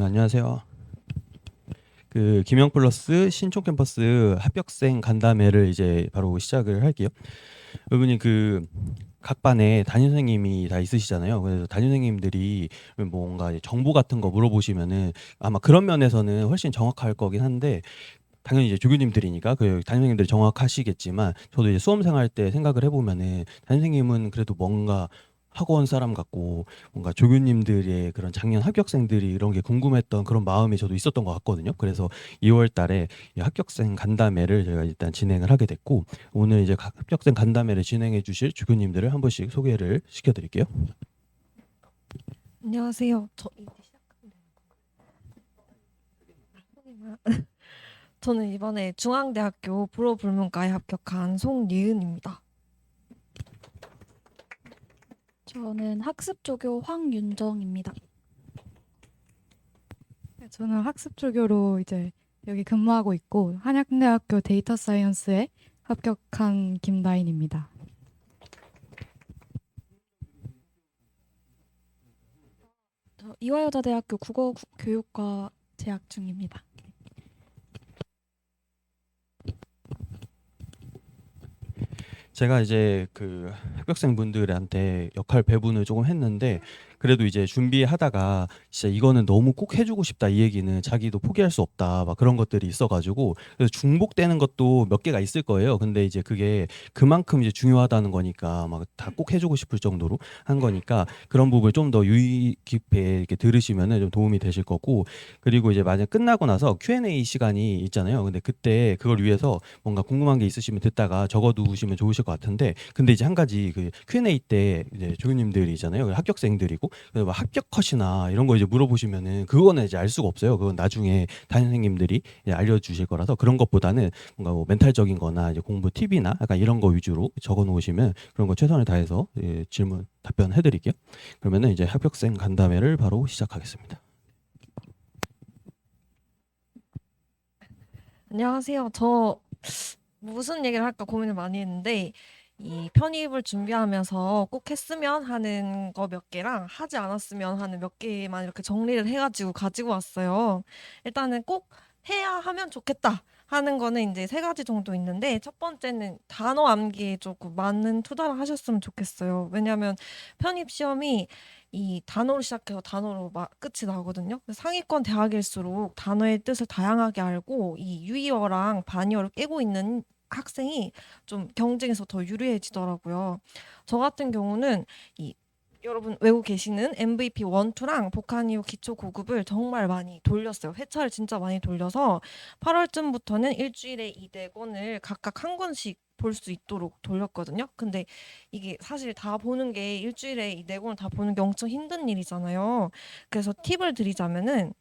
안녕하세요. 그 김영 플러스 신촌 캠퍼스 합격생 간담회를 이제 바로 시작을 할게요. 여러분이 그 각 반에 담임 선생님이 다 있으시잖아요. 그래서 담임 선생님들이 뭔가 이제 정보 같은 거 물어보시면은 아마 그런 면에서는 훨씬 정확할 거긴 한데, 당연히 이제 조교님들이니까 그 담임 선생님들이 정확하시겠지만, 저도 이제 수험생 할 때 생각을 해보면은 담임 선생님은 그래도 뭔가 학원 사람 같고, 뭔가 조교님들의 그런 작년 합격생들이 이런 게 궁금했던 그런 마음이 저도 있었던 것 같거든요. 그래서 2월 달에 이 합격생 간담회를 저희가 일단 진행을 하게 됐고, 오늘 이제 합격생 간담회를 진행해 주실 조교님들을 한 분씩 소개를 시켜드릴게요. 안녕하세요. 저 이제 시작하면 되는 건가요? 저는 이번에 중앙대학교 불어불문과에 합격한 송예은입니다. 저는 학습조교 황윤정입니다. 네, 저는 학습조교로 이제 여기 근무하고 있고 한양대학교 데이터 사이언스에 합격한 김다인입니다. 저 이화여자대학교 국어교육과 재학 중입니다. 제가 이제 그 합격생분들한테 역할 배분을 조금 했는데, 그래도 이제 준비하다가 진짜 이거는 너무 꼭 해주고 싶다, 이 얘기는 자기도 포기할 수 없다, 막 그런 것들이 있어가지고, 그래서 중복되는 것도 몇 개가 있을 거예요. 근데 이제 그게 그만큼 이제 중요하다는 거니까 막 다 꼭 해주고 싶을 정도로 한 거니까, 그런 부분을 좀 더 유의 깊게 이렇게 들으시면은 좀 도움이 되실 거고. 그리고 이제 만약 끝나고 나서 Q&A 시간이 있잖아요. 근데 그때 그걸 위해서 뭔가 궁금한 게 있으시면 듣다가 적어두시면 좋으실 것 같은데, 근데 이제 한 가지 그 Q&A 때 이제 조교님들이잖아요. 합격생들이고, 그래서 막 합격 컷이나 이런 거 이제 물어보시면은 그거는 이제 알 수가 없어요. 그건 나중에 담임 선생님들이 이제 알려주실 거라서, 그런 것보다는 뭔가 뭐 멘탈적인 거나 이제 공부 팁이나 약간 이런 거 위주로 적어 놓으시면 그런 거 최선을 다해서 질문 답변해 드릴게요. 그러면은 이제 합격생 간담회를 바로 시작하겠습니다. 안녕하세요. 저 무슨 얘기를 할까 고민을 많이 했는데 이 편입을 준비하면서 꼭 했으면 하는 거 몇 개랑 하지 않았으면 하는 몇 개만 이렇게 정리를 해가지고 가지고 왔어요. 일단은 꼭 해야 하면 좋겠다 하는 거는 이제 세 가지 정도 있는데, 첫 번째는 단어 암기에 조금 많은 투자를 하셨으면 좋겠어요. 왜냐하면 편입 시험이 이 단어로 시작해서 단어로 끝이 나거든요. 상위권 대학일수록 단어의 뜻을 다양하게 알고 이 유의어랑 반의어를 깨고 있는 학생이 좀 경쟁에서 더 유리해지더라고요. 저 같은 경우는 이 여러분 외고 계시는 MVP 1, 2랑 복한 이후 기초 고급을 정말 많이 돌렸어요. 회차를 진짜 많이 돌려서 8월쯤부터는 일주일에 2대 권을 각각 한 권씩 볼 수 있도록 돌렸거든요. 근데 이게 사실 다 보는 게 일주일에 2대 권을 다 보는 게 엄청 힘든 일이잖아요. 그래서 팁을 드리자면은,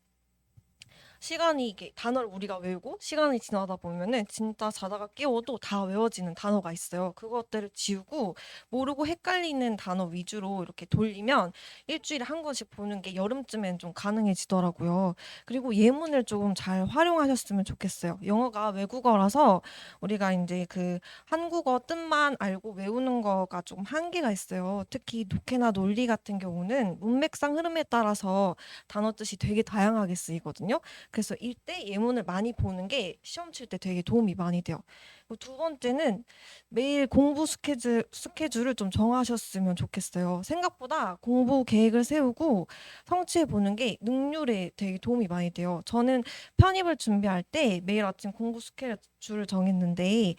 시간이 이게 단어를 우리가 외우고 시간이 지나다 보면은 진짜 자다가 깨워도 다 외워지는 단어가 있어요. 그것들을 지우고 모르고 헷갈리는 단어 위주로 이렇게 돌리면 일주일에 한 권씩 보는 게 여름쯤엔 좀 가능해지더라고요. 그리고 예문을 조금 잘 활용하셨으면 좋겠어요. 영어가 외국어라서 우리가 이제 그 한국어 뜻만 알고 외우는 거가 조금 한계가 있어요. 특히 독해나 논리 같은 경우는 문맥상 흐름에 따라서 단어 뜻이 되게 다양하게 쓰이거든요. 그래서 이때 예문을 많이 보는 게 시험 칠 때 되게 도움이 많이 돼요. 그리고 두 번째는 매일 공부 스케줄을 좀 정하셨으면 좋겠어요. 생각보다 공부 계획을 세우고 성취해 보는 게 능률에 되게 도움이 많이 돼요. 저는 편입을 준비할 때 매일 아침 공부 스케줄을 정했는데,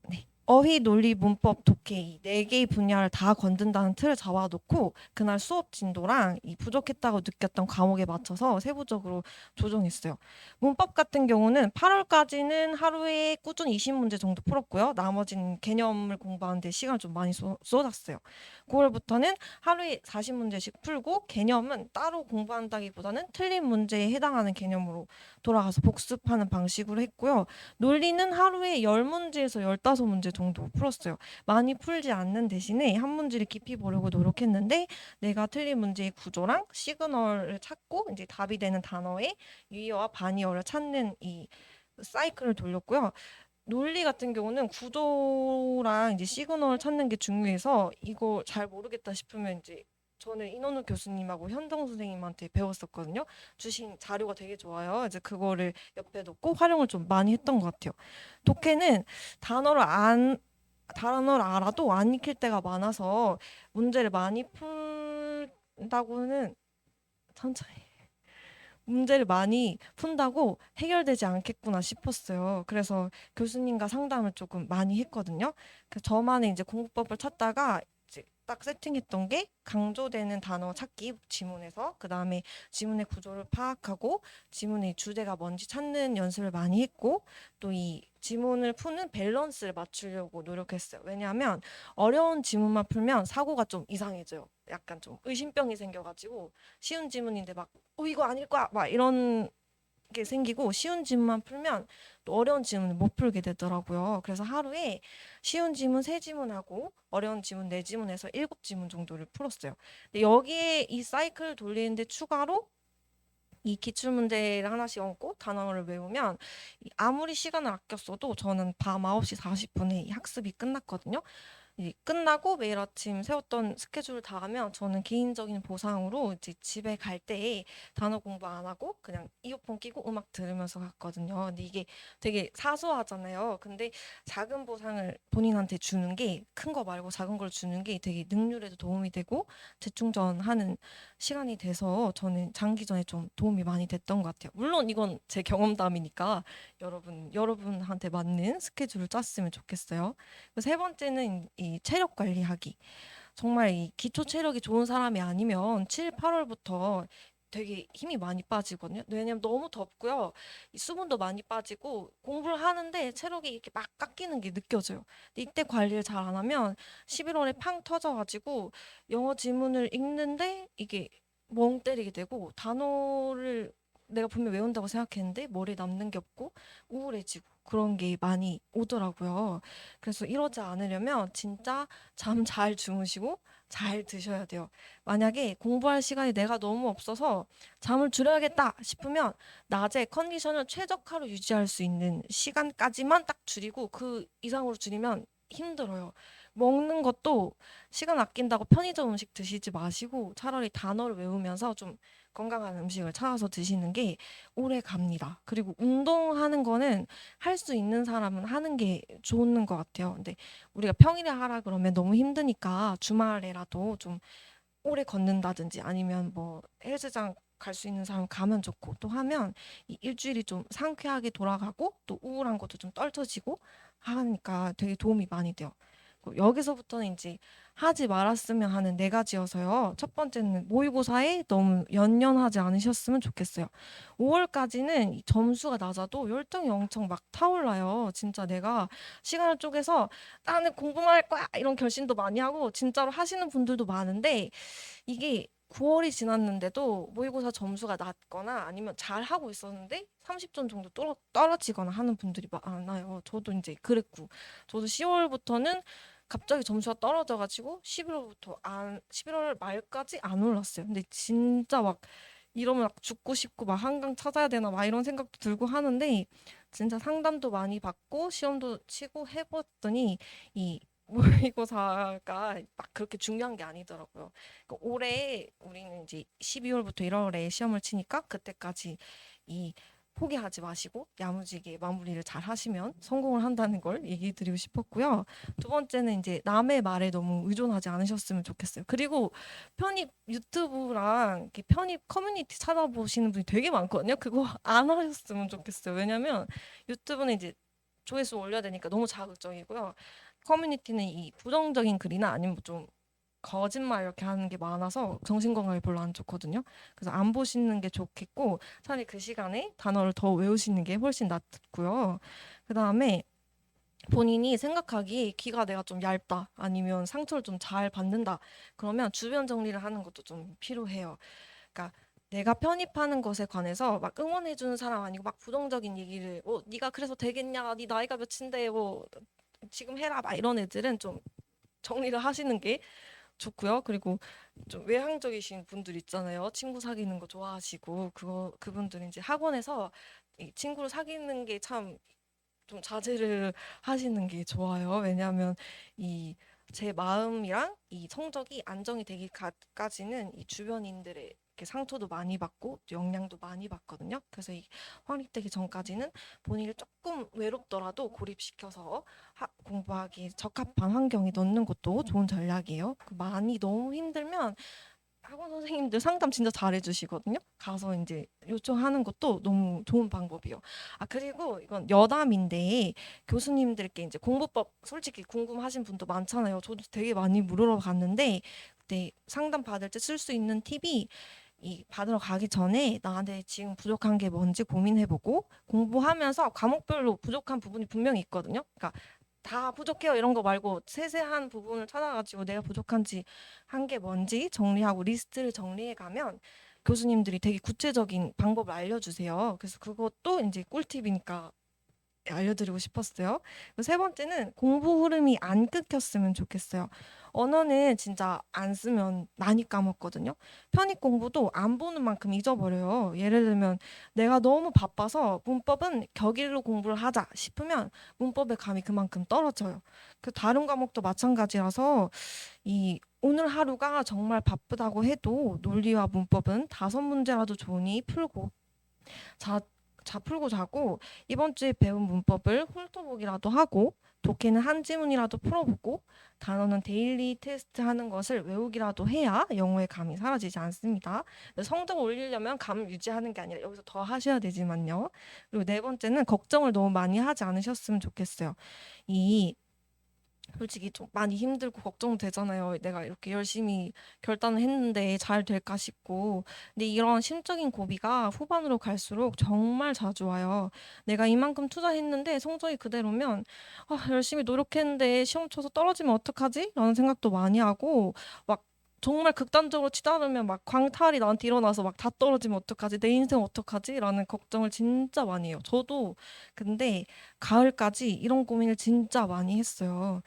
네. 어휘, 논리, 문법, 독해 이 네 개의 분야를 다 건든다는 틀을 잡아놓고 그날 수업 진도랑 이 부족했다고 느꼈던 과목에 맞춰서 세부적으로 조정했어요. 문법 같은 경우는 8월까지는 하루에 꾸준히 20문제 정도 풀었고요. 나머지는 개념을 공부하는 데 시간을 좀 많이 쏟았어요. 9월부터는 하루에 40문제씩 풀고, 개념은 따로 공부한다기보다는 틀린 문제에 해당하는 개념으로 돌아가서 복습하는 방식으로 했고요. 논리는 하루에 10문제에서 15문제 정도 풀었어요. 많이 풀지 않는 대신에 한 문제를 깊이 보려고 노력했는데, 내가 틀린 문제의 구조랑 시그널을 찾고 이제 답이 되는 단어의 유의어와 반의어를 찾는 이 사이클을 돌렸고요. 논리 같은 경우는 구조랑 이제 시그널을 찾는 게 중요해서 이거 잘 모르겠다 싶으면 이제 저는 인원우 교수님하고 현정 선생님한테 배웠었거든요. 주신 자료가 되게 좋아요. 이제 그거를 옆에 놓고 활용을 좀 많이 했던 것 같아요. 독해는 단어를 안 단어를 알아도 안 익힐 때가 많아서 문제를 많이 푼다고는 천천히 문제를 많이 푼다고 해결되지 않겠구나 싶었어요. 그래서 교수님과 상담을 조금 많이 했거든요. 그래서 저만의 이제 공부법을 찾다가 이제 딱 세팅했던 게 강조되는 단어 찾기 지문에서 그다음에 지문의 구조를 파악하고 지문의 주제가 뭔지 찾는 연습을 많이 했고 또 이 지문을 푸는 밸런스를 맞추려고 노력했어요. 왜냐하면 어려운 지문만 풀면 사고가 좀 이상해져요. 약간 좀 의심병이 생겨가지고 쉬운 지문인데 막 이거 아닐 거야 막 이런 게 생기고 쉬운 지문만 풀면 또 어려운 지문을 못 풀게 되더라고요. 그래서 하루에 쉬운 지문 3지문하고 어려운 지문 4지문에서 7지문 정도를 풀었어요. 근데 여기에 이 사이클 돌리는데 추가로 이 기출 문제를 하나씩 얹고 단어를 외우면 아무리 시간을 아꼈어도 저는 밤 9시 40분에 이 학습이 끝났거든요. 이 끝나고 매일 아침 세웠던 스케줄을 다 하면 저는 개인적인 보상으로 이제 집에 갈 때에 단어 공부 안 하고 그냥 이어폰 끼고 음악 들으면서 갔거든요. 근데 이게 되게 사소하잖아요. 근데 작은 보상을 본인한테 주는 게 큰 거 말고 작은 걸 주는 게 되게 능률에도 도움이 되고 재충전하는 시간이 돼서 저는 장기전에 좀 도움이 많이 됐던 것 같아요. 물론 이건 제 경험담이니까 여러분한테 맞는 스케줄을 짰으면 좋겠어요. 세 번째는 이 체력 관리하기. 정말 이 기초 체력이 좋은 사람이 아니면 7, 8월부터 되게 힘이 많이 빠지거든요. 왜냐면 너무 덥고요. 이 수분도 많이 빠지고 공부를 하는데 체력이 이렇게 막 깎이는 게 느껴져요. 근데 이때 관리를 잘 안 하면 11월에 팡 터져가지고 영어 지문을 읽는데 이게 멍 때리게 되고 단어를 내가 분명 외운다고 생각했는데 머리에 남는 게 없고 우울해지고 그런 게 많이 오더라고요. 그래서 이러지 않으려면 진짜 잠 잘 주무시고 잘 드셔야 돼요. 만약에 공부할 시간이 내가 너무 없어서 잠을 줄여야겠다 싶으면 낮에 컨디션을 최적화로 유지할 수 있는 시간까지만 딱 줄이고 그 이상으로 줄이면 힘들어요. 먹는 것도 시간 아낀다고 편의점 음식 드시지 마시고 차라리 단어를 외우면서 좀 건강한 음식을 찾아서 드시는 게 오래 갑니다. 그리고 운동하는 거는 할 수 있는 사람은 하는 게 좋은 것 같아요. 근데 우리가 평일에 하라 그러면 너무 힘드니까 주말에라도 좀 오래 걷는다든지 아니면 뭐 헬스장 갈 수 있는 사람 가면 좋고 또 하면 이 일주일이 좀 상쾌하게 돌아가고 또 우울한 것도 좀 떨쳐지고 하니까 되게 도움이 많이 돼요. 여기서부터는 이제 하지 말았으면 하는 4가지여서요. 첫 번째는 모의고사에 너무 연연하지 않으셨으면 좋겠어요. 5월까지는 점수가 낮아도 열정이 엄청 막 타올라요. 진짜 내가 시간을 쪼개서 나는 공부만 할 거야 이런 결심도 많이 하고 진짜로 하시는 분들도 많은데 이게 9월이 지났는데도 모의고사 점수가 낮거나 아니면 잘하고 있었는데 30점 정도 떨어지거나 하는 분들이 많아요. 저도 이제 그랬고 저도 10월부터는 갑자기 점수가 떨어져가지고 11월 말까지 안 올랐어요. 근데 진짜 막 이러면 막 죽고 싶고 막 한강 찾아야 되나 막 이런 생각도 들고 하는데 진짜 상담도 많이 받고 시험도 치고 해봤더니 이 모의고사가 막 그렇게 중요한 게 아니더라고요. 그러니까 올해 우리는 이제 12월부터 1월에 시험을 치니까 그때까지 이 포기하지 마시고 야무지게 마무리를 잘 하시면 성공을 한다는 걸 얘기 드리고 싶었고요. 두 번째는 이제 남의 말에 너무 의존하지 않으셨으면 좋겠어요. 그리고 편입 유튜브랑 이렇게 편입 커뮤니티 찾아보시는 분이 되게 많거든요. 그거 안 하셨으면 좋겠어요. 왜냐면 유튜브는 이제 조회수 올려야 되니까 너무 자극적이고요. 커뮤니티는 이 부정적인 글이나 아니면 좀 거짓말 이렇게 하는 게 많아서 정신건강에 별로 안 좋거든요. 그래서 안 보시는 게 좋겠고 차라리 그 시간에 단어를 더 외우시는 게 훨씬 낫고요. 그다음에 본인이 생각하기에 귀가 내가 좀 얇다 아니면 상처를 좀 잘 받는다 그러면 주변 정리를 하는 것도 좀 필요해요. 그러니까 내가 편입하는 것에 관해서 막 응원해 주는 사람 아니고 막 부정적인 얘기를 뭐 네가 그래서 되겠냐 네 나이가 몇인데 뭐 지금 해라 막 이런 애들은 좀 정리를 하시는 게 좋고요. 그리고 좀 외향적이신 분들 있잖아요. 친구 사귀는 거 좋아하시고 그분들은 이제 학원에서 이 친구를 사귀는 게 참 좀 자제를 하시는 게 좋아요. 왜냐하면 이 제 마음이랑 이 성적이 안정이 되기까지는 이 주변인들의 이렇게 상처도 많이 받고 또 영향도 많이 받거든요. 그래서 이 확립되기 전까지는 본인을 조금 외롭더라도 고립시켜서 공부하기 적합한 환경에 넣는 것도 좋은 전략이에요. 많이 너무 힘들면 학원 선생님들 상담 진짜 잘해주시거든요. 가서 이제 요청하는 것도 너무 좋은 방법이에요. 아, 그리고 이건 여담인데 교수님들께 이제 공부법 솔직히 궁금하신 분도 많잖아요. 저도 되게 많이 물으러 갔는데 그때 상담 받을 때 쓸 수 있는 팁이 이 받으러 가기 전에 나한테 지금 부족한 게 뭔지 고민해보고 공부하면서 과목별로 부족한 부분이 분명히 있거든요. 그러니까 다 부족해요 이런 거 말고 세세한 부분을 찾아가지고 내가 부족한지 한 게 뭔지 정리하고 리스트를 정리해 가면 교수님들이 되게 구체적인 방법을 알려주세요. 그래서 그것도 이제 꿀팁이니까 알려드리고 싶었어요. 그리고 세 번째는 공부 흐름이 안 끊겼으면 좋겠어요. 언어는 진짜 안 쓰면 많이 까먹거든요. 편입 공부도 안 보는 만큼 잊어버려요. 예를 들면 내가 너무 바빠서 문법은 격일로 공부를 하자 싶으면 문법의 감이 그만큼 떨어져요. 그 다른 과목도 마찬가지라서 이 오늘 하루가 정말 바쁘다고 해도 논리와 문법은 5문제라도 좋으니 풀고 자, 풀고 자고 이번 주에 배운 문법을 훑어보기라도 하고 독해는 한 지문이라도 풀어보고 단어는 데일리 테스트 하는 것을 외우기라도 해야 영어의 감이 사라지지 않습니다. 성적 올리려면 감 유지하는 게 아니라 여기서 더 하셔야 되지만요. 그리고 네 번째는 걱정을 너무 많이 하지 않으셨으면 좋겠어요. 이 솔직히 좀 많이 힘들고 걱정되잖아요. 내가 이렇게 열심히 결단을 했는데 잘 될까 싶고. 근데 이런 심적인 고비가 후반으로 갈수록 정말 자주 와요. 내가 이만큼 투자했는데 성적이 그대로면 아, 열심히 노력했는데 시험 쳐서 떨어지면 어떡하지? 라는 생각도 많이 하고 막 정말 극단적으로 치달으면 막 광탈이 나한테 일어나서 막 다 떨어지면 어떡하지? 내 인생 어떡하지? 라는 걱정을 진짜 많이 해요. 저도 근데 가을까지 이런 고민을 진짜 많이 했어요.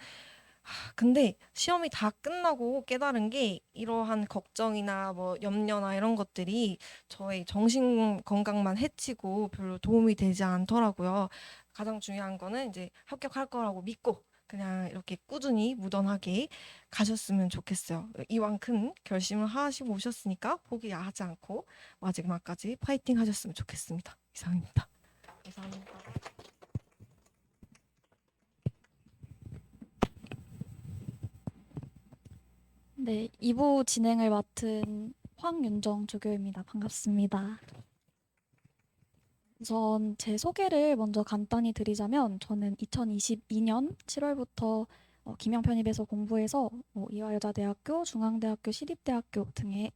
근데 시험이 다 끝나고 깨달은 게 이러한 걱정이나 뭐 염려나 이런 것들이 저의 정신 건강만 해치고 별로 도움이 되지 않더라고요. 가장 중요한 거는 이제 합격할 거라고 믿고 그냥 이렇게 꾸준히 무던하게 가셨으면 좋겠어요. 이왕 큰 결심을 하시고 오셨으니까 포기하지 않고 마지막까지 파이팅 하셨으면 좋겠습니다. 이상입니다. 감사합니다. 네, 2부 진행을 맡은 황윤정 조교입니다. 반갑습니다. 우선 제 소개를 먼저 간단히 드리자면 저는 2022년 7월부터 김영 편입에서 공부해서 이화여자대학교, 중앙대학교, 시립대학교 등에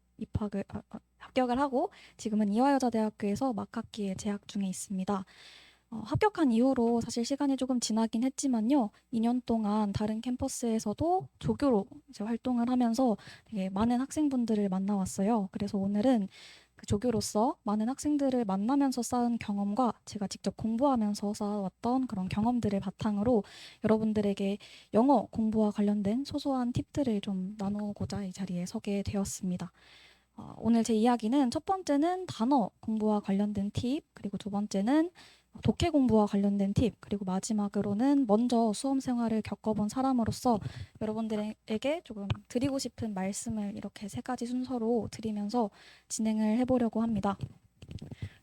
합격을 하고 지금은 이화여자대학교에서 막학기에 재학 중에 있습니다. 합격한 이후로 사실 시간이 조금 지나긴 했지만요. 2년 동안 다른 캠퍼스에서도 조교로 이제 활동을 하면서 되게 많은 학생분들을 만나왔어요. 그래서 오늘은 그 조교로서 많은 학생들을 만나면서 쌓은 경험과 제가 직접 공부하면서 쌓아왔던 그런 경험들을 바탕으로 여러분들에게 영어 공부와 관련된 소소한 팁들을 좀 나누고자 이 자리에 서게 되었습니다. 오늘 제 이야기는 첫 번째는 단어 공부와 관련된 팁, 그리고 두 번째는 독해 공부와 관련된 팁, 그리고 마지막으로는 먼저 수험 생활을 겪어본 사람으로서 여러분들에게 조금 드리고 싶은 말씀을 이렇게 세 가지 순서로 드리면서 진행을 해보려고 합니다.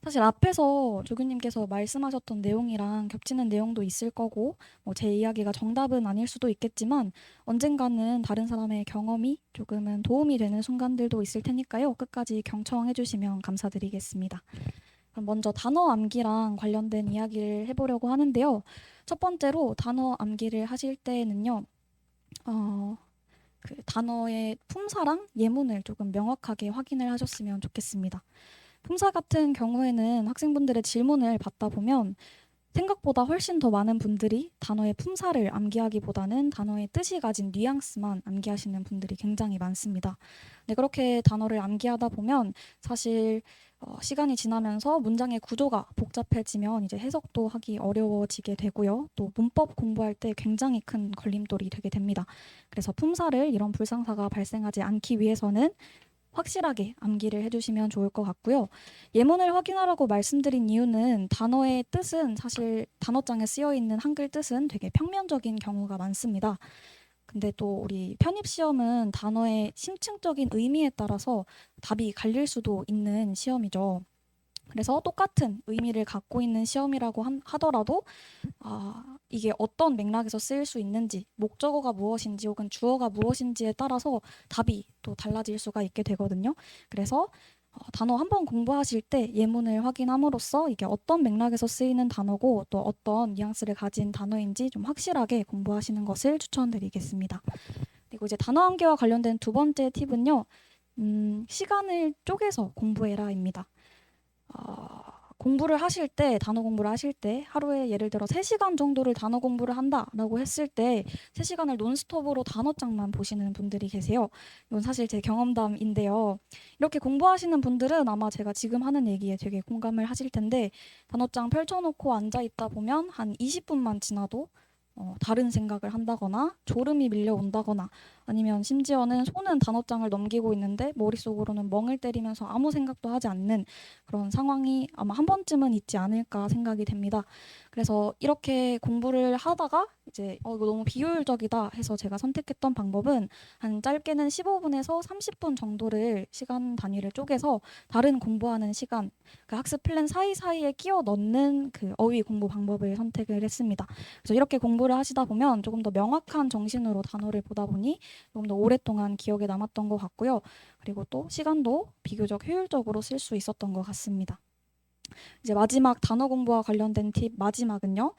사실 앞에서 조교님께서 말씀하셨던 내용이랑 겹치는 내용도 있을 거고 제 이야기가 정답은 아닐 수도 있겠지만 언젠가는 다른 사람의 경험이 조금은 도움이 되는 순간들도 있을 테니까요. 끝까지 경청해 주시면 감사드리겠습니다. 그럼 먼저 단어 암기랑 관련된 이야기를 해보려고 하는데요. 첫 번째로 단어 암기를 하실 때는요. 그 단어의 품사랑 예문을 조금 명확하게 확인을 하셨으면 좋겠습니다. 품사 같은 경우에는 학생분들의 질문을 받다 보면 생각보다 훨씬 더 많은 분들이 단어의 품사를 암기하기보다는 단어의 뜻이 가진 뉘앙스만 암기하시는 분들이 굉장히 많습니다. 네, 그렇게 단어를 암기하다 보면 사실 시간이 지나면서 문장의 구조가 복잡해지면 이제 해석도 하기 어려워지게 되고요. 또 문법 공부할 때 굉장히 큰 걸림돌이 되게 됩니다. 그래서 품사를 이런 불상사가 발생하지 않기 위해서는 확실하게 암기를 해주시면 좋을 것 같고요. 예문을 확인하라고 말씀드린 이유는 단어의 뜻은 사실 단어장에 쓰여있는 한글 뜻은 되게 평면적인 경우가 많습니다. 근데 또 우리 편입 시험은 단어의 심층적인 의미에 따라서 답이 갈릴 수도 있는 시험이죠. 그래서 똑같은 의미를 갖고 있는 시험이라고 하더라도 이게 어떤 맥락에서 쓰일 수 있는지, 목적어가 무엇인지 혹은 주어가 무엇인지에 따라서 답이 또 달라질 수가 있게 되거든요. 그래서 단어 한 번 공부하실 때 예문을 확인함으로써 이게 어떤 맥락에서 쓰이는 단어고 또 어떤 뉘앙스를 가진 단어인지 좀 확실하게 공부하시는 것을 추천드리겠습니다. 그리고 이제 단어 암기와 관련된 두 번째 팁은요. 시간을 쪼개서 공부해라입니다. 공부를 하실 때, 단어 공부를 하실 때 하루에 예를 들어 3시간 정도를 단어 공부를 한다라고 했을 때 3시간을 논스톱으로 단어장만 보시는 분들이 계세요. 이건 사실 제 경험담인데요. 이렇게 공부하시는 분들은 아마 제가 지금 하는 얘기에 되게 공감을 하실 텐데 단어장 펼쳐놓고 앉아있다 보면 한 20분만 지나도 다른 생각을 한다거나 졸음이 밀려온다거나 아니면 심지어는 손은 단어장을 넘기고 있는데 머릿속으로는 멍을 때리면서 아무 생각도 하지 않는 그런 상황이 아마 한 번쯤은 있지 않을까 생각이 됩니다. 그래서 이렇게 공부를 하다가 이제 이거 너무 비효율적이다 해서 제가 선택했던 방법은 한 짧게는 15분에서 30분 정도를 시간 단위를 쪼개서 다른 공부하는 시간, 그 학습 플랜 사이사이에 끼워 넣는 그 어휘 공부 방법을 선택을 했습니다. 그래서 이렇게 공부를 하시다 보면 조금 더 명확한 정신으로 단어를 보다 보니 조금 더 오랫동안 기억에 남았던 것 같고요. 그리고 또 시간도 비교적 효율적으로 쓸 수 있었던 것 같습니다. 이제 마지막 단어 공부와 관련된 팁 마지막은요.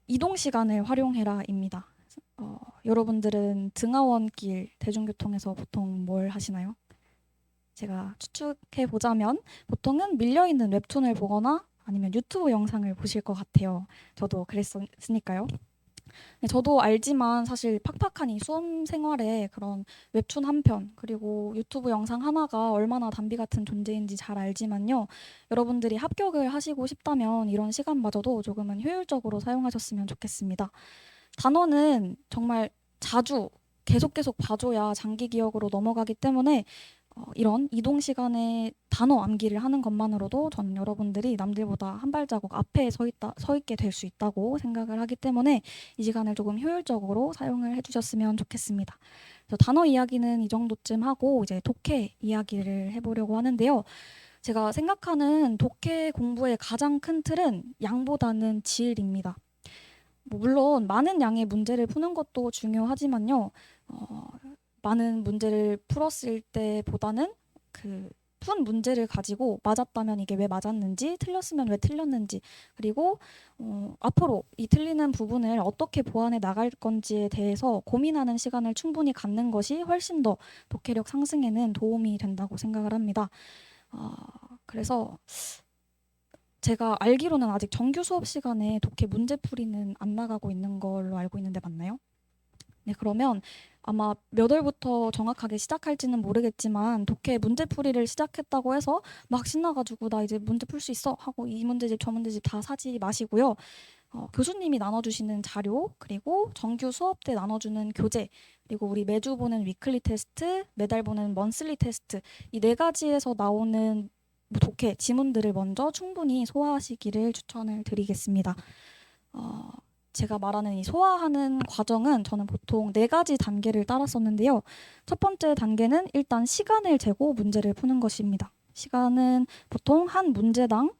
이동 시간을 활용해라입니다. 여러분들은 등하원길 대중교통에서 보통 뭘 하시나요? 제가 추측해 보자면 보통은 밀려있는 웹툰을 보거나 아니면 유튜브 영상을 보실 것 같아요. 저도 그랬으니까요. 저도 알지만 사실 팍팍한 이 수험 생활에 그런 웹툰 한 편 그리고 유튜브 영상 하나가 얼마나 단비 같은 존재인지 잘 알지만요. 여러분들이 합격을 하시고 싶다면 이런 시간마저도 조금은 효율적으로 사용하셨으면 좋겠습니다. 단어는 정말 자주 계속 봐줘야 장기 기억으로 넘어가기 때문에 이런 이동 시간에 단어 암기를 하는 것만으로도 저는 여러분들이 남들보다 한 발자국 앞에 서 있게 될 수 있다고 생각을 하기 때문에 이 시간을 조금 효율적으로 사용을 해주셨으면 좋겠습니다. 그래서 단어 이야기는 이 정도쯤 하고 이제 독해 이야기를 해보려고 하는데요. 제가 생각하는 독해 공부의 가장 큰 틀은 양보다는 질입니다. 물론 많은 양의 문제를 푸는 것도 중요하지만요. 많은 문제를 풀었을 때보다는 그 푼 문제를 가지고 맞았다면 이게 왜 맞았는지 틀렸으면 왜 틀렸는지 그리고 앞으로 이 틀리는 부분을 어떻게 보완해 나갈 건지에 대해서 고민하는 시간을 충분히 갖는 것이 훨씬 더 독해력 상승에는 도움이 된다고 생각을 합니다. 그래서 제가 알기로는 아직 정규 수업 시간에 독해 문제풀이는 안 나가고 있는 걸로 알고 있는데 맞나요? 네, 그러면 아마 몇 월부터 정확하게 시작할지는 모르겠지만 독해 문제풀이를 시작했다고 해서 막 신나가지고 나 이제 문제 풀 수 있어 하고 이 문제집 저 문제집 다 사지 마시고요. 교수님이 나눠주시는 자료 그리고 정규 수업 때 나눠주는 교재 그리고 우리 매주 보는 위클리 테스트 매달 보는 먼슬리 테스트 이 4가지에서 나오는 독해 지문들을 먼저 충분히 소화하시기를 추천을 드리겠습니다. 제가 말하는 이 소화하는 과정은 저는 보통 4가지 단계를 따랐었는데요. 첫 번째 단계는 일단 시간을 재고 문제를 푸는 것입니다. 시간은 보통 한 문제당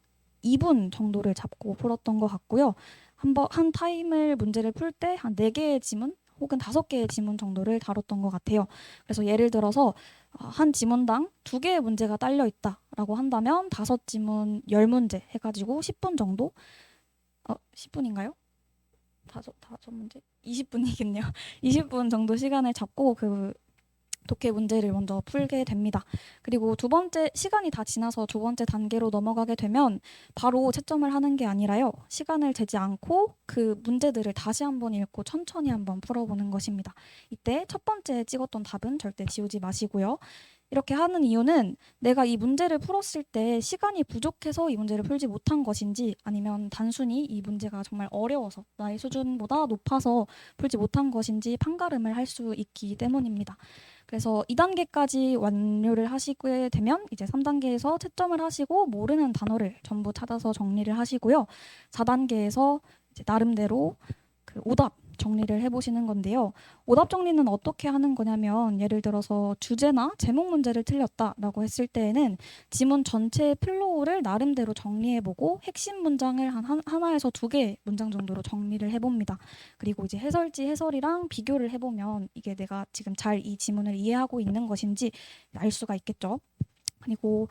2분 정도를 잡고 풀었던 것 같고요. 한 타임을 문제를 풀 때 한 4개의 지문 혹은 5개의 지문 정도를 다뤘던 것 같아요. 그래서 예를 들어서 한 지문당 2개의 문제가 딸려 있다라고 한다면 5지문 10문제 해가지고 10분 정도? 10분인가요? 5문제? 20분이겠네요. 20분 정도 시간을 잡고 그 독해 문제를 먼저 풀게 됩니다. 그리고 두 번째 시간이 다 지나서 두 번째 단계로 넘어가게 되면 바로 채점을 하는 게 아니라요. 시간을 재지 않고 그 문제들을 다시 한번 읽고 천천히 한번 풀어보는 것입니다. 이때 첫 번째 찍었던 답은 절대 지우지 마시고요. 이렇게 하는 이유는 내가 이 문제를 풀었을 때 시간이 부족해서 이 문제를 풀지 못한 것인지 아니면 단순히 이 문제가 정말 어려워서 나의 수준보다 높아서 풀지 못한 것인지 판가름을 할 수 있기 때문입니다. 그래서 2단계까지 완료를 하시게 되면 이제 3단계에서 채점을 하시고 모르는 단어를 전부 찾아서 정리를 하시고요. 4단계에서 이제 나름대로 그 오답 정리를 해보시는 건데요. 오답 정리는 어떻게 하는 거냐면 예를 들어서 주제나 제목 문제를 틀렸다라고 했을 때에는 지문 전체의 플로우를 나름대로 정리해보고 핵심 문장을 하나에서 2개 문장 정도로 정리를 해봅니다. 그리고 이제 해설지 해설이랑 비교를 해보면 이게 내가 지금 잘 이 지문을 이해하고 있는 것인지 알 수가 있겠죠. 그리고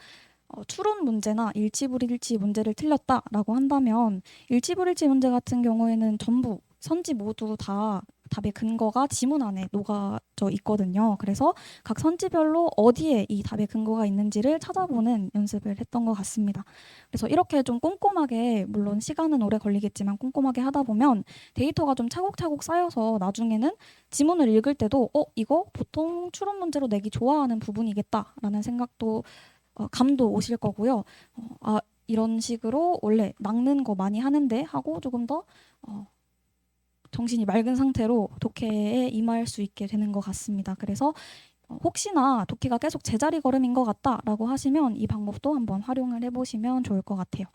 추론 문제나 일치불일치 문제를 틀렸다라고 한다면 일치불일치 문제 같은 경우에는 전부 선지 모두 다 답의 근거가 지문 안에 녹아져 있거든요. 그래서 각 선지별로 어디에 이 답의 근거가 있는지를 찾아보는 연습을 했던 것 같습니다. 그래서 이렇게 좀 꼼꼼하게, 물론 시간은 오래 걸리겠지만 꼼꼼하게 하다 보면 데이터가 좀 차곡차곡 쌓여서 나중에는 지문을 읽을 때도 이거 보통 추론 문제로 내기 좋아하는 부분이겠다라는 생각도 감도 오실 거고요. 이런 식으로 원래 낚는 거 많이 하는데 하고 조금 더 정신이 맑은 상태로 독해에 임할 수 있게 되는 것 같습니다. 그래서 혹시나 독해가 계속 제자리 걸음인 것 같다라고 하시면 이 방법도 한번 활용을 해보시면 좋을 것 같아요.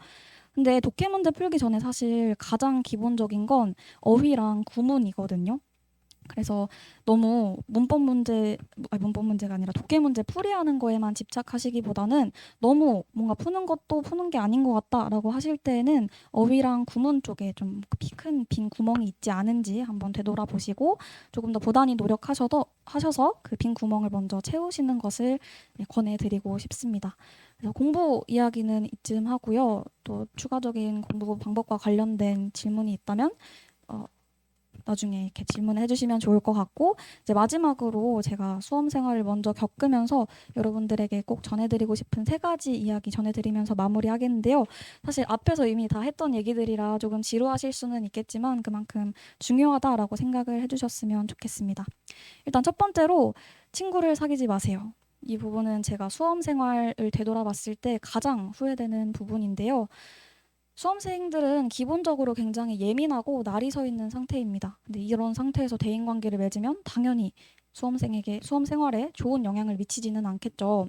근데 독해 문제 풀기 전에 사실 가장 기본적인 건 어휘랑 구문이거든요. 그래서 너무 문법가 아니라 독해 문제 풀이하는 거에만 집착하시기보다는 너무 뭔가 푸는 것도 푸는 게 아닌 것 같다라고 하실 때는 어휘랑 구문 쪽에 좀 큰 빈 구멍이 있지 않은지 한번 되돌아보시고 조금 더 부단히 하셔서 그 빈 구멍을 먼저 채우시는 것을 권해드리고 싶습니다. 그래서 공부 이야기는 이쯤 하고요. 또 추가적인 공부 방법과 관련된 질문이 있다면 나중에 이렇게 질문을 해주시면 좋을 것 같고, 이제 마지막으로 제가 수험 생활을 먼저 겪으면서 여러분들에게 꼭 전해드리고 싶은 3가지 이야기 전해드리면서 마무리하겠는데요. 사실 앞에서 이미 다 했던 얘기들이라 조금 지루하실 수는 있겠지만 그만큼 중요하다라고 생각을 해주셨으면 좋겠습니다. 일단 첫 번째로 친구를 사귀지 마세요. 이 부분은 제가 수험 생활을 되돌아봤을 때 가장 후회되는 부분인데요. 수험생들은 기본적으로 굉장히 예민하고 날이 서 있는 상태입니다. 근데 이런 상태에서 대인관계를 맺으면 당연히 수험 생활에 좋은 영향을 미치지는 않겠죠.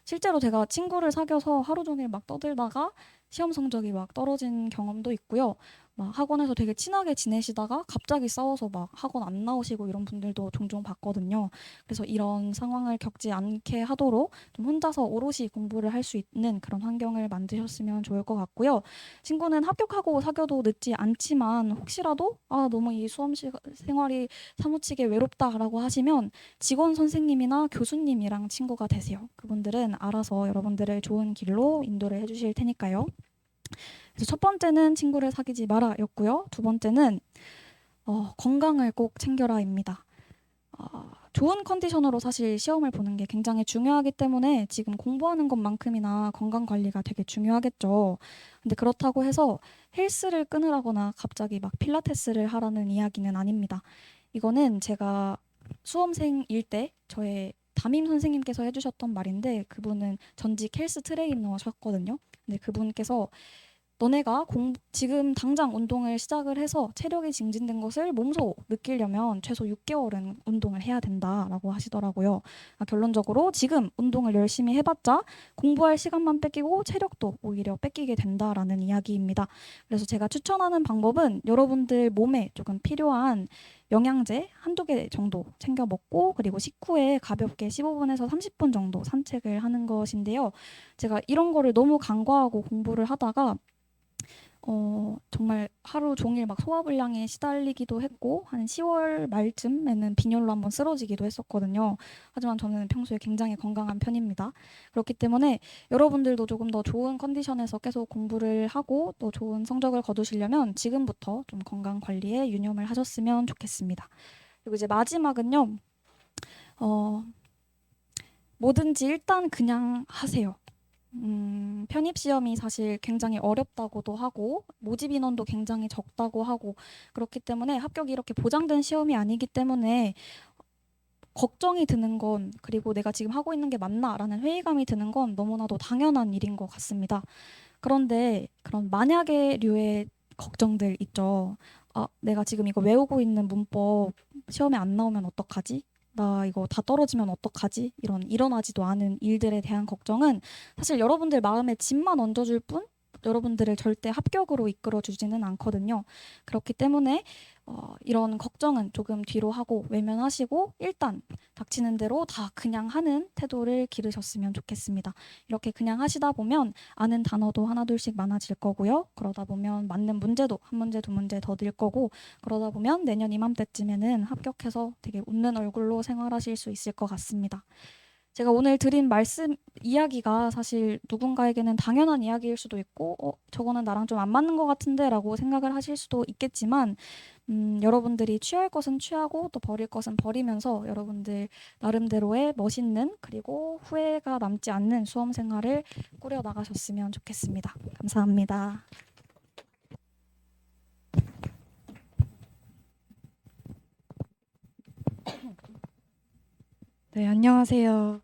실제로 제가 친구를 사귀어서 하루 종일 막 떠들다가 시험 성적이 막 떨어진 경험도 있고요. 막 학원에서 되게 친하게 지내시다가 갑자기 싸워서 막 학원 안 나오시고 이런 분들도 종종 봤거든요. 그래서 이런 상황을 겪지 않게 하도록 좀 혼자서 오롯이 공부를 할 수 있는 그런 환경을 만드셨으면 좋을 것 같고요. 친구는 합격하고 사귀어도 늦지 않지만 혹시라도 너무 이 수험 생활이 사무치게 외롭다라고 하시면 직원 선생님이나 교수님이랑 친구가 되세요. 그분들은 알아서 여러분들을 좋은 길로 인도를 해주실 테니까요. 그래서 첫 번째는 친구를 사귀지 마라였고요. 두 번째는 건강을 꼭 챙겨라입니다. 좋은 컨디션으로 사실 시험을 보는 게 굉장히 중요하기 때문에 지금 공부하는 것만큼이나 건강 관리가 되게 중요하겠죠. 근데 그렇다고 해서 헬스를 끊으라거나 갑자기 막 필라테스를 하라는 이야기는 아닙니다. 이거는 제가 수험생일 때 저의 담임 선생님께서 해주셨던 말인데, 그분은 전직 헬스 트레이너셨거든요. 근데 그분께서 너네가 지금 당장 운동을 시작을 해서 체력이 증진된 것을 몸소 느끼려면 최소 6개월은 운동을 해야 된다라고 하시더라고요. 결론적으로 지금 운동을 열심히 해봤자 공부할 시간만 뺏기고 체력도 오히려 뺏기게 된다라는 이야기입니다. 그래서 제가 추천하는 방법은 여러분들 몸에 조금 필요한 영양제 1~2개 정도 챙겨 먹고, 그리고 식후에 가볍게 15분에서 30분 정도 산책을 하는 것인데요. 제가 이런 거를 너무 간과하고 공부를 하다가 정말 하루 종일 막 소화불량에 시달리기도 했고, 한 10월 말쯤에는 빈혈로 한번 쓰러지기도 했었거든요. 하지만 저는 평소에 굉장히 건강한 편입니다. 그렇기 때문에 여러분들도 조금 더 좋은 컨디션에서 계속 공부를 하고 또 좋은 성적을 거두시려면 지금부터 좀 건강 관리에 유념을 하셨으면 좋겠습니다. 그리고 이제 마지막은요. 뭐든지 일단 그냥 하세요. 편입 시험이 사실 굉장히 어렵다고도 하고 모집 인원도 굉장히 적다고 하고 그렇기 때문에 합격이 이렇게 보장된 시험이 아니기 때문에 걱정이 드는 건, 그리고 내가 지금 하고 있는 게 맞나라는 회의감이 드는 건 너무나도 당연한 일인 것 같습니다. 그런데 그런 만약의 류의 걱정들 있죠. 내가 지금 이거 외우고 있는 문법 시험에 안 나오면 어떡하지? 나 이거 다 떨어지면 어떡하지? 이런 일어나지도 않은 일들에 대한 걱정은 사실 여러분들 마음에 짐만 얹어줄 뿐 여러분들을 절대 합격으로 이끌어 주지는 않거든요. 그렇기 때문에 이런 걱정은 조금 뒤로 하고 외면하시고 일단 닥치는 대로 다 그냥 하는 태도를 기르셨으면 좋겠습니다. 이렇게 그냥 하시다 보면 아는 단어도 하나둘씩 많아질 거고요. 그러다 보면 맞는 문제도 한 문제 두 문제 더 늘 거고, 그러다 보면 내년 이맘때쯤에는 합격해서 되게 웃는 얼굴로 생활하실 수 있을 것 같습니다. 제가 오늘 드린 말씀 이야기가 사실 누군가에게는 당연한 이야기일 수도 있고 저거는 나랑 좀 안 맞는 것 같은데 라고 생각을 하실 수도 있겠지만 여러분들이 취할 것은 취하고 또 버릴 것은 버리면서 여러분들 나름대로의 멋있는 그리고 후회가 남지 않는 수험 생활을 꾸려 나가셨으면 좋겠습니다. 감사합니다. 네, 안녕하세요.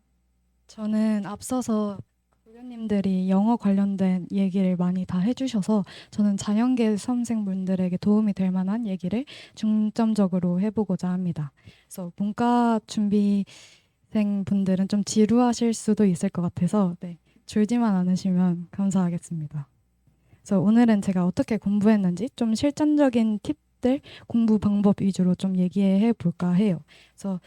저는 앞서서 교수님들이 영어 관련된 얘기를 많이 다 해주셔서 저는 자연계 수험생분들에게 도움이 될 만한 얘기를 중점적으로 해보고자 합니다. 그래서 문과 준비생 분들은 좀 지루하실 수도 있을 것 같아서 줄지만 않으시면 감사하겠습니다. 그래서 오늘은 제가 어떻게 공부했는지 좀 실전적인 팁들, 공부 방법 위주로 좀 얘기해 볼까 해요. 그래서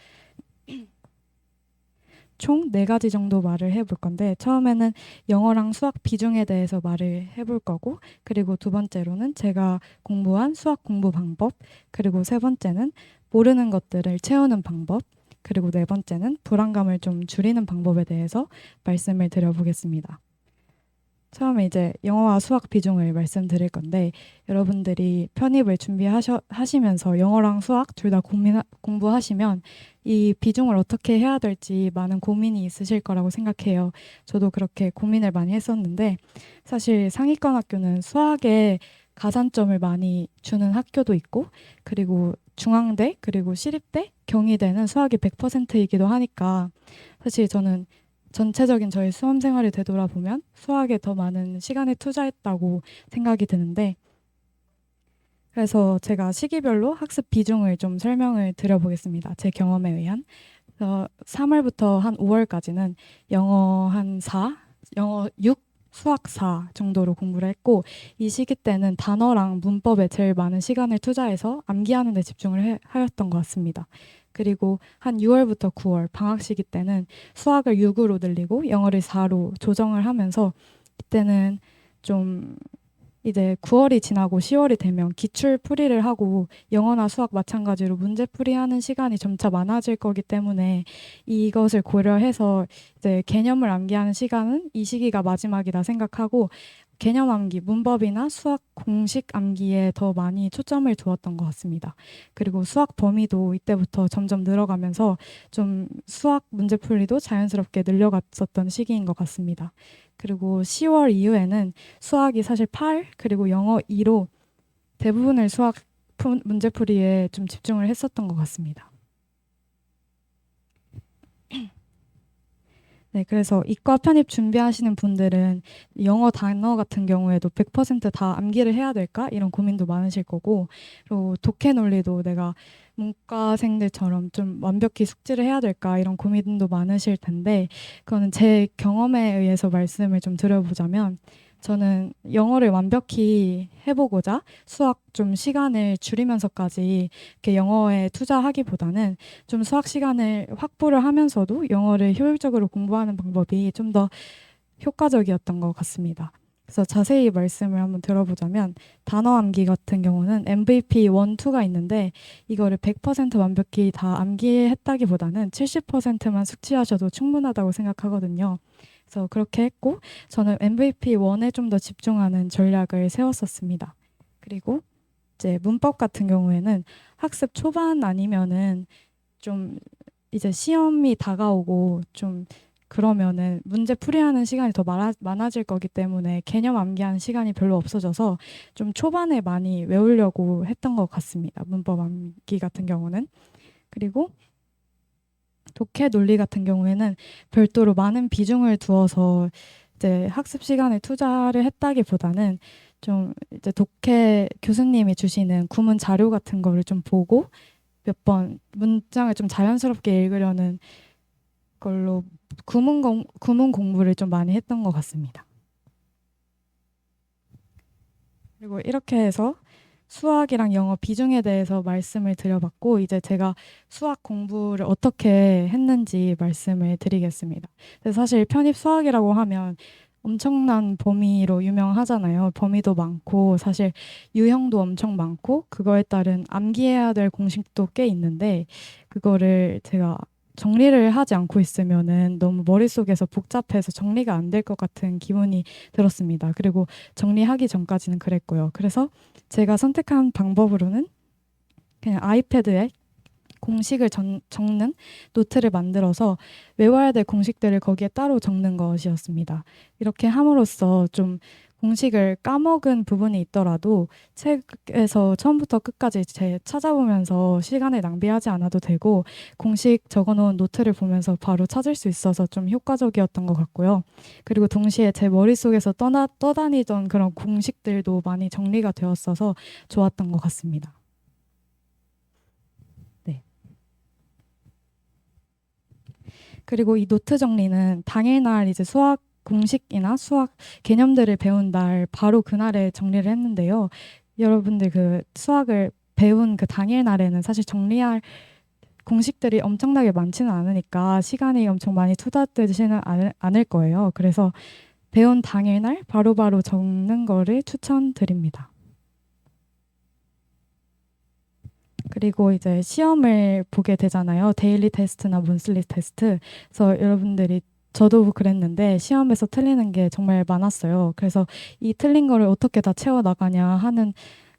총 4가지 정도 말을 해볼 건데, 처음에는 영어랑 수학 비중에 대해서 말을 해볼 거고, 그리고 두 번째로는 제가 공부한 수학 공부 방법, 그리고 세 번째는 모르는 것들을 채우는 방법, 그리고 네 번째는 불안감을 좀 줄이는 방법에 대해서 말씀을 드려보겠습니다. 처음에 이제 영어와 수학 비중을 말씀드릴 건데, 여러분들이 편입을 준비하시면서 영어랑 수학 둘 다 공부하시면 이 비중을 어떻게 해야 될지 많은 고민이 있으실 거라고 생각해요. 저도 그렇게 고민을 많이 했었는데, 사실 상위권 학교는 수학에 가산점을 많이 주는 학교도 있고, 그리고 중앙대, 그리고 시립대, 경희대는 수학이 100%이기도 하니까, 사실 저는 전체적인 저의 수험 생활을 되돌아보면 수학에 더 많은 시간을 투자했다고 생각이 드는데, 그래서 제가 시기별로 학습 비중을 좀 설명을 드려보겠습니다. 제 경험에 의한. 3월부터 한 5월까지는 영어 한 4, 영어 6, 수학 4 정도로 공부를 했고, 이 시기 때는 단어랑 문법에 제일 많은 시간을 투자해서 암기하는 데 집중을 하였던 것 같습니다. 그리고 한 6월부터 9월 방학 시기 때는 수학을 6으로 늘리고 영어를 4로 조정을 하면서, 이때는 좀 이제 9월이 지나고 10월이 되면 기출 풀이를 하고 영어나 수학 마찬가지로 문제 풀이하는 시간이 점차 많아질 거기 때문에 이것을 고려해서 이제 개념을 암기하는 시간은 이 시기가 마지막이다 생각하고 개념 암기, 문법이나 수학 공식 암기에 더 많이 초점을 두었던 것 같습니다. 그리고 수학 범위도 이때부터 점점 늘어가면서 좀 수학 문제 풀이도 자연스럽게 늘려갔었던 시기인 것 같습니다. 그리고 10월 이후에는 수학이 사실 8 그리고 영어 2로 대부분의 수학 문제풀이에 좀 집중을 했었던 것 같습니다. 네, 그래서 이과 편입 준비하시는 분들은 영어 단어 같은 경우에도 100%다 암기를 해야 될까? 이런 고민도 많으실 거고, 그리고 독해 논리도 내가 문과생들처럼 좀 완벽히 숙지를 해야 될까? 이런 고민도 많으실 텐데, 그거는 제 경험에 의해서 말씀을 좀 드려보자면, 저는 영어를 완벽히 해보고자 수학 좀 시간을 줄이면서까지 이렇게 영어에 투자하기보다는 좀 수학 시간을 확보를 하면서도 영어를 효율적으로 공부하는 방법이 좀 더 효과적이었던 것 같습니다. 그래서 자세히 말씀을 한번 들어보자면 단어 암기 같은 경우는 MVP 1, 2가 있는데 이거를 100% 완벽히 다 암기했다기보다는 70%만 숙지하셔도 충분하다고 생각하거든요. 그래서 그렇게 했고 저는 MVP 1에 좀 더 집중하는 전략을 세웠었습니다. 그리고 이제 문법 같은 경우에는 학습 초반 아니면은 좀 이제 시험이 다가오고 좀 그러면은 문제 풀이하는 시간이 더 많아질 거기 때문에 개념 암기하는 시간이 별로 없어져서 좀 초반에 많이 외우려고 했던 것 같습니다. 문법 암기 같은 경우는. 그리고 독해 논리 같은 경우에는 별도로 많은 비중을 두어서 이제 학습 시간에 투자를 했다기보다는 좀 이제 독해 교수님이 주시는 구문 자료 같은 거를 좀 보고 몇 번 문장을 좀 자연스럽게 읽으려는 걸로 구문 공부를 좀 많이 했던 것 같습니다. 그리고 이렇게 해서 수학이랑 영어 비중에 대해서 말씀을 드려봤고 이제 제가 수학 공부를 어떻게 했는지 말씀을 드리겠습니다. 근데 사실 편입 수학이라고 하면 엄청난 범위로 유명하잖아요. 범위도 많고 사실 유형도 엄청 많고 그거에 따른 암기해야 될 공식도 꽤 있는데 그거를 제가 정리를 하지 않고 있으면은 너무 머릿속에서 복잡해서 정리가 안 될 것 같은 기분이 들었습니다. 그리고 정리하기 전까지는 그랬고요. 그래서 제가 선택한 방법으로는 그냥 아이패드에 공식을 적는 노트를 만들어서 외워야 될 공식들을 거기에 따로 적는 것이었습니다. 이렇게 함으로써 좀 공식을 까먹은 부분이 있더라도 책에서 처음부터 끝까지 찾아보면서 시간을 낭비하지 않아도 되고 공식 적어놓은 노트를 보면서 바로 찾을 수 있어서 좀 효과적이었던 것 같고요. 그리고 동시에 제 머릿속에서 떠다니던 그런 공식들도 많이 정리가 되었어서 좋았던 것 같습니다. 네. 그리고 이 노트 정리는 당일날 이제 수학 공식이나 수학 개념들을 배운 날 바로 그날에 정리를 했는데요. 여러분들 그 수학을 배운 그 당일날에는 사실 정리할 공식들이 엄청나게 많지는 않으니까 시간이 엄청 많이 투자되지는 않을 거예요. 그래서 배운 당일날 바로바로 적는 거를 추천드립니다. 그리고 이제 시험을 보게 되잖아요. 데일리 테스트나 monthly 테스트. 그래서 여러분들이 저도 그랬는데 시험에서 틀리는 게 정말 많았어요. 그래서 이 틀린 거를 어떻게 다 채워 나가냐 하는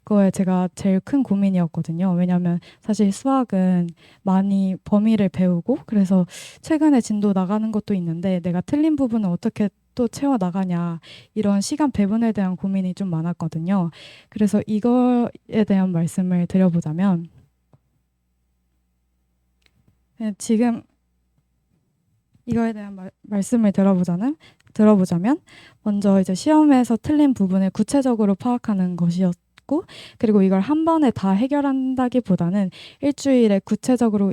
거에 제가 제일 큰 고민이었거든요. 왜냐하면 사실 수학은 많이 범위를 배우고 그래서 최근에 진도 나가는 것도 있는데 내가 틀린 부분을 어떻게 또 채워 나가냐 이런 시간 배분에 대한 고민이 좀 많았거든요. 그래서 이거에 대한 말씀을 드려보자면 지금 이거에 대한 말씀을 들어보자면 먼저 이제 시험에서 틀린 부분을 구체적으로 파악하는 것이었고 그리고 이걸 한 번에 다 해결한다기보다는 일주일에 구체적으로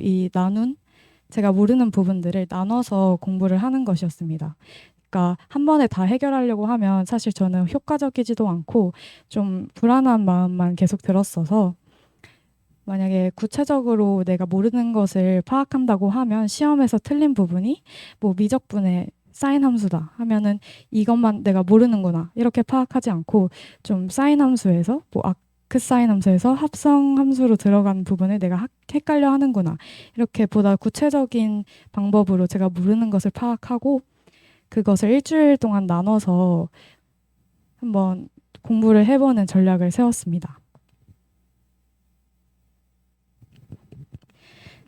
제가 모르는 부분들을 나눠서 공부를 하는 것이었습니다. 그러니까 한 번에 다 해결하려고 하면 사실 저는 효과적이지도 않고 좀 불안한 마음만 계속 들었어서 만약에 구체적으로 내가 모르는 것을 파악한다고 하면 시험에서 틀린 부분이 뭐 미적분의 사인 함수다 하면은 이것만 내가 모르는구나 이렇게 파악하지 않고 좀 사인 함수에서 뭐 아크 사인 함수에서 합성 함수로 들어간 부분을 내가 헷갈려 하는구나 이렇게 보다 구체적인 방법으로 제가 모르는 것을 파악하고 그것을 일주일 동안 나눠서 한번 공부를 해보는 전략을 세웠습니다.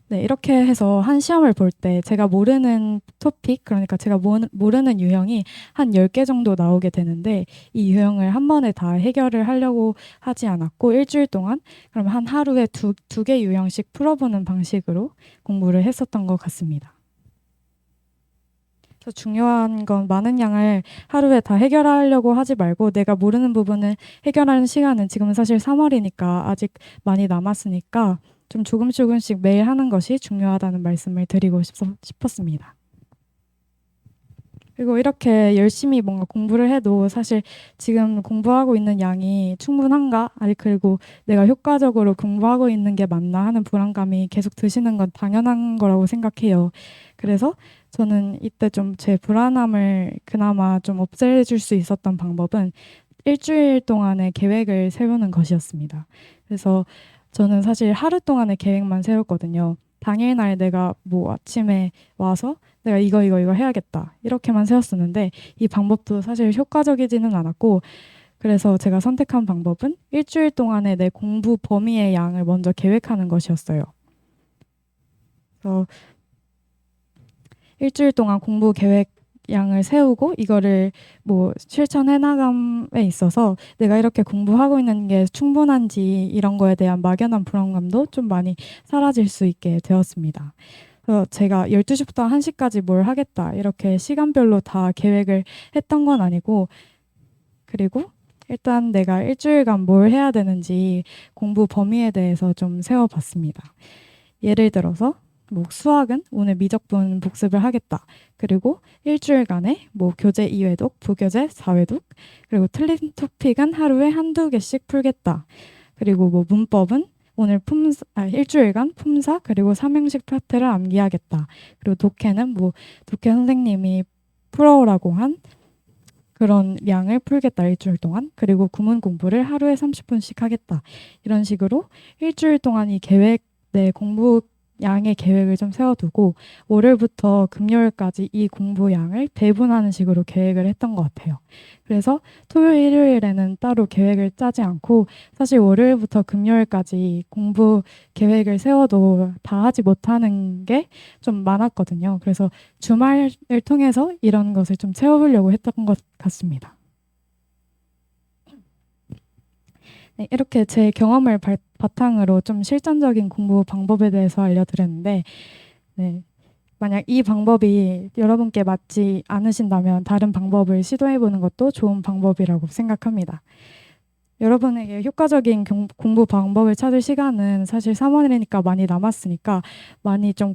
네, 이렇게 해서 한 시험을 볼 때 제가 모르는 토픽, 그러니까 제가 모르는 유형이 한 10개 정도 나오게 되는데 이 유형을 한 번에 다 해결을 하려고 하지 않았고 일주일 동안 그럼 한 하루에 두 개 유형씩 풀어보는 방식으로 공부를 했었던 것 같습니다. 그래서 중요한 건 많은 양을 하루에 다 해결하려고 하지 말고 내가 모르는 부분을 해결하는 시간은 지금은 사실 3월이니까 아직 많이 남았으니까 좀 조금씩 매일 하는 것이 중요하다는 말씀을 드리고 싶었습니다. 그리고 이렇게 열심히 뭔가 공부를 해도 사실 지금 공부하고 있는 양이 충분한가? 아니 그리고 내가 효과적으로 공부하고 있는 게 맞나 하는 불안감이 계속 드시는 건 당연한 거라고 생각해요. 그래서 저는 이때 좀 제 불안함을 그나마 좀 없애줄 수 있었던 방법은 일주일 동안의 계획을 세우는 것이었습니다. 그래서 저는 사실 하루 동안의 계획만 세웠거든요. 당일날 내가 뭐 아침에 와서 내가 이거 해야겠다 이렇게만 세웠었는데 이 방법도 사실 효과적이지는 않았고 그래서 제가 선택한 방법은 일주일 동안의 내 공부 범위의 양을 먼저 계획하는 것이었어요. 그래서 일주일 동안 공부 계획 양을 세우고 이거를 뭐 실천해 나감에 있어서 내가 이렇게 공부하고 있는 게 충분한지 이런 거에 대한 막연한 불안감도 좀 많이 사라질 수 있게 되었습니다. 그래서 제가 12시부터 1시까지 뭘 하겠다 이렇게 시간별로 다 계획을 했던 건 아니고 그리고 일단 내가 일주일간 뭘 해야 되는지 공부 범위에 대해서 좀 세워봤습니다. 예를 들어서 뭐 수학은 오늘 미적분 복습을 하겠다. 그리고 일주일간에 뭐 교재 2회독, 부교재 4회독, 그리고 틀린 토픽은 하루에 한두 개씩 풀겠다. 그리고 뭐 문법은 오늘 일주일간 품사 그리고 삼형식 파트를 암기하겠다. 그리고 독해는 뭐 독해 선생님이 풀어오라고 한 그런 양을 풀겠다 일주일 동안. 그리고 구문 공부를 하루에 30분씩 하겠다. 이런 식으로 일주일 동안 이 계획 내 공부 양의 계획을 좀 세워두고 월요일부터 금요일까지 이 공부 양을 배분하는 식으로 계획을 했던 것 같아요. 그래서 토요일, 일요일에는 따로 계획을 짜지 않고 사실 월요일부터 금요일까지 공부 계획을 세워도 다 하지 못하는 게 좀 많았거든요. 그래서 주말을 통해서 이런 것을 좀 채워보려고 했던 것 같습니다. 네, 이렇게 제 경험을 바탕으로 좀 실전적인 공부 방법에 대해서 알려드렸는데, 네, 만약 이 방법이 여러분께 맞지 않으신다면 다른 방법을 시도해보는 것도 좋은 방법이라고 생각합니다. 여러분에게 효과적인 공부 방법을 찾을 시간은 사실 3월이니까 많이 남았으니까 많이 좀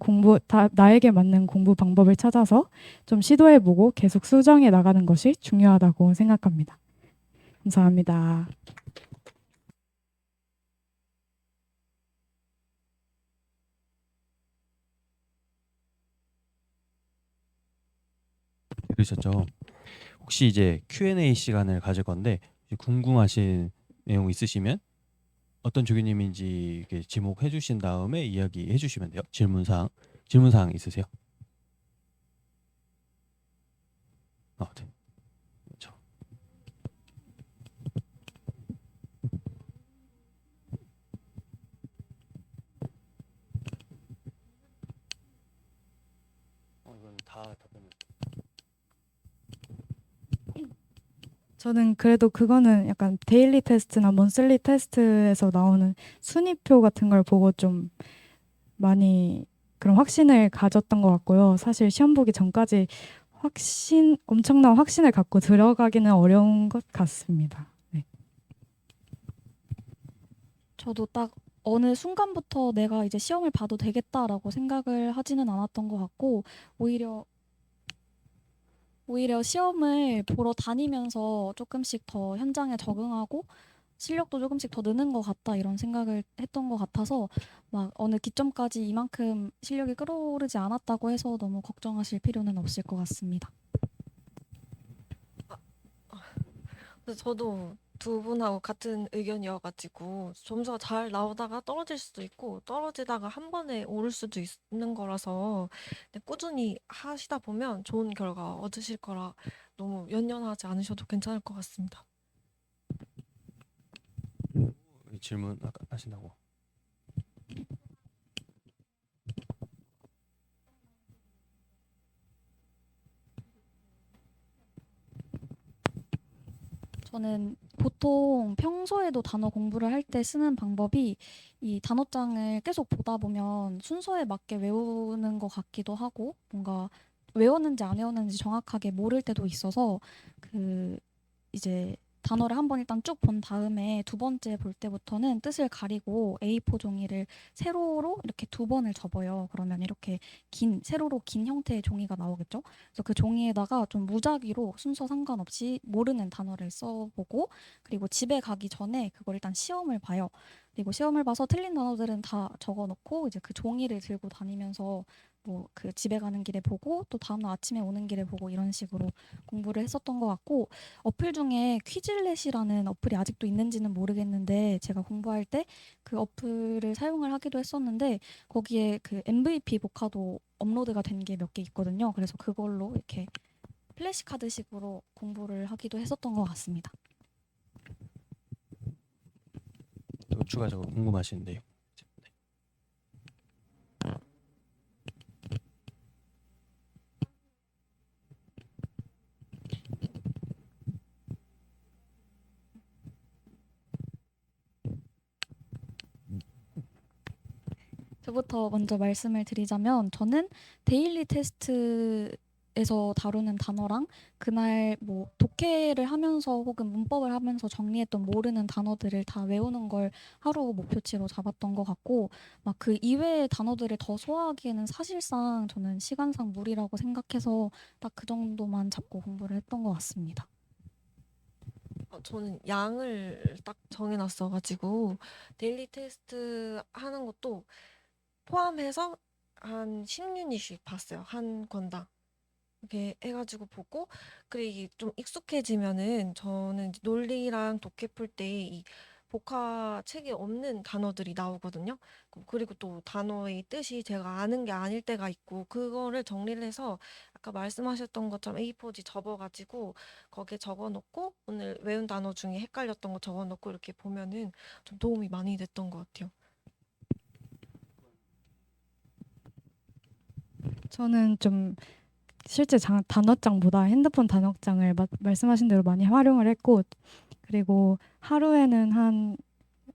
나에게 맞는 공부 방법을 찾아서 좀 시도해보고 계속 수정해 나가는 것이 중요하다고 생각합니다. 감사합니다. 들으셨죠? 혹시 이제 Q&A 시간을 가질 건데 혹시 궁금하신 내용 있으시면 어떤 조교님인지 이렇게 지목해 주신 다음에 이야기해 주시면 돼요. 질문사항 있으세요? 네. 그렇죠. 이건 다 답변을. 저는 그래도 그거는 약간 데일리 테스트나 먼슬리 테스트에서 나오는 순위표 같은 걸 보고 좀 많이 그런 확신을 가졌던 것 같고요. 사실 시험 보기 전까지 엄청난 확신을 갖고 들어가기는 어려운 것 같습니다. 네. 저도 딱 어느 순간부터 내가 이제 시험을 봐도 되겠다라고 생각을 하지는 않았던 것 같고 오히려 시험을 보러 다니면서 조금씩 더 현장에 적응하고 실력도 조금씩 더 느는 것 같다 이런 생각을 했던 것 같아서 막 어느 기점까지 이만큼 실력이 끌어오르지 않았다고 해서 너무 걱정하실 필요는 없을 것 같습니다. 그래서 저도 두 분하고 같은 의견이어가지고 점수가 잘 나오다가 떨어질 수도 있고 떨어지다가 한 번에 오를 수도 있는 거라서 근데 꾸준히 하시다 보면 좋은 결과 얻으실 거라 너무 연연하지 않으셔도 괜찮을 것 같습니다. 질문 아까 하신다고. 저는 보통 평소에도 단어 공부를 할 때 쓰는 방법이 이 단어장을 계속 보다 보면 순서에 맞게 외우는 것 같기도 하고 뭔가 외웠는지 안 외웠는지 정확하게 모를 때도 있어서 그 이제 단어를 한번 일단 쭉 본 다음에 두 번째 볼 때부터는 뜻을 가리고 A4 종이를 세로로 이렇게 두 번을 접어요. 그러면 이렇게 세로로 긴 형태의 종이가 나오겠죠. 그래서 그 종이에다가 좀 무작위로 순서 상관없이 모르는 단어를 써보고 그리고 집에 가기 전에 그걸 일단 시험을 봐요. 그리고 시험을 봐서 틀린 단어들은 다 적어놓고 이제 그 종이를 들고 다니면서 뭐 그 집에 가는 길에 보고 또 다음날 아침에 오는 길에 보고 이런 식으로 공부를 했었던 것 같고 어플 중에 퀴즐렛이라는 어플이 아직도 있는지는 모르겠는데 제가 공부할 때 그 어플을 사용을 하기도 했었는데 거기에 그 MVP 복화도 업로드가 된 게 몇 개 있거든요. 그래서 그걸로 이렇게 플래시카드식으로 공부를 하기도 했었던 것 같습니다. 또 추가적으로 궁금하신데요. 저부터 먼저 말씀을 드리자면 저는 데일리 테스트 에서 다루는 단어랑 그날 뭐 독해를 하면서 혹은 문법을 하면서 정리했던 모르는 단어들을 다 외우는 걸 하루 목표치로 잡았던 것 같고 막 그 이외의 단어들을 더 소화하기에는 사실상 저는 시간상 무리라고 생각해서 딱 그 정도만 잡고 공부를 했던 것 같습니다. 저는 양을 딱 정해놨어가지고 데일리 테스트 하는 것도 포함해서 한 10유닛씩 봤어요. 한 권당. 이렇게 해가지고 보고 그리고 이게 좀 익숙해지면은 저는 이제 논리랑 독해 풀 때 이 복화 책에 없는 단어들이 나오거든요. 그리고 또 단어의 뜻이 제가 아는 게 아닐 때가 있고 그거를 정리를 해서 아까 말씀하셨던 것처럼 A4지 접어가지고 거기에 적어놓고 오늘 외운 단어 중에 헷갈렸던 거 적어놓고 이렇게 보면은 좀 도움이 많이 됐던 것 같아요. 저는 좀 실제 단어장보다 핸드폰 단어장을 말씀하신 대로 많이 활용을 했고 그리고 하루에는 한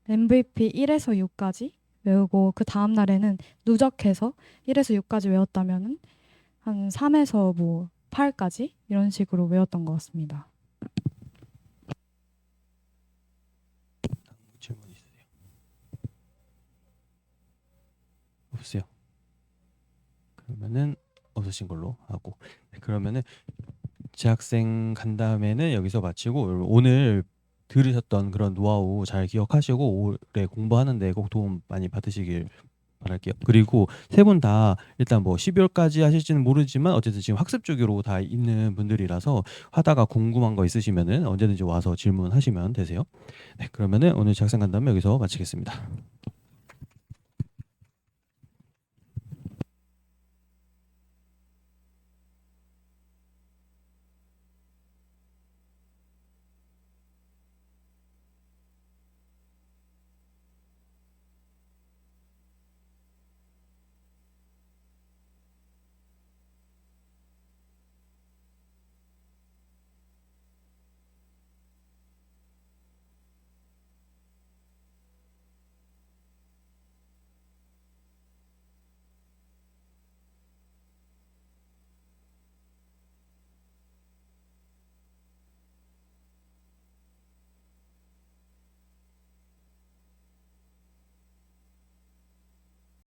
MVP 1에서 6까지 외우고 그 다음 날에는 누적해서 1에서 6까지 외웠다면은 한 3에서 뭐 8까지 이런 식으로 외웠던 것 같습니다. 질문 있으세요? 없으세요? 그러면은 없으신 걸로 하고 그러면은 재학생 간담회는 여기서 마치고 오늘 들으셨던 그런 노하우 잘 기억하시고 올해 공부하는데 꼭 도움 많이 받으시길 바랄게요. 그리고 세 분 다 일단 뭐 12월까지 하실지는 모르지만 어쨌든 지금 학습 주기로 다 있는 분들이라서 하다가 궁금한 거 있으시면은 언제든지 와서 질문하시면 되세요. 네, 그러면은 오늘 재학생 간담회 여기서 마치겠습니다.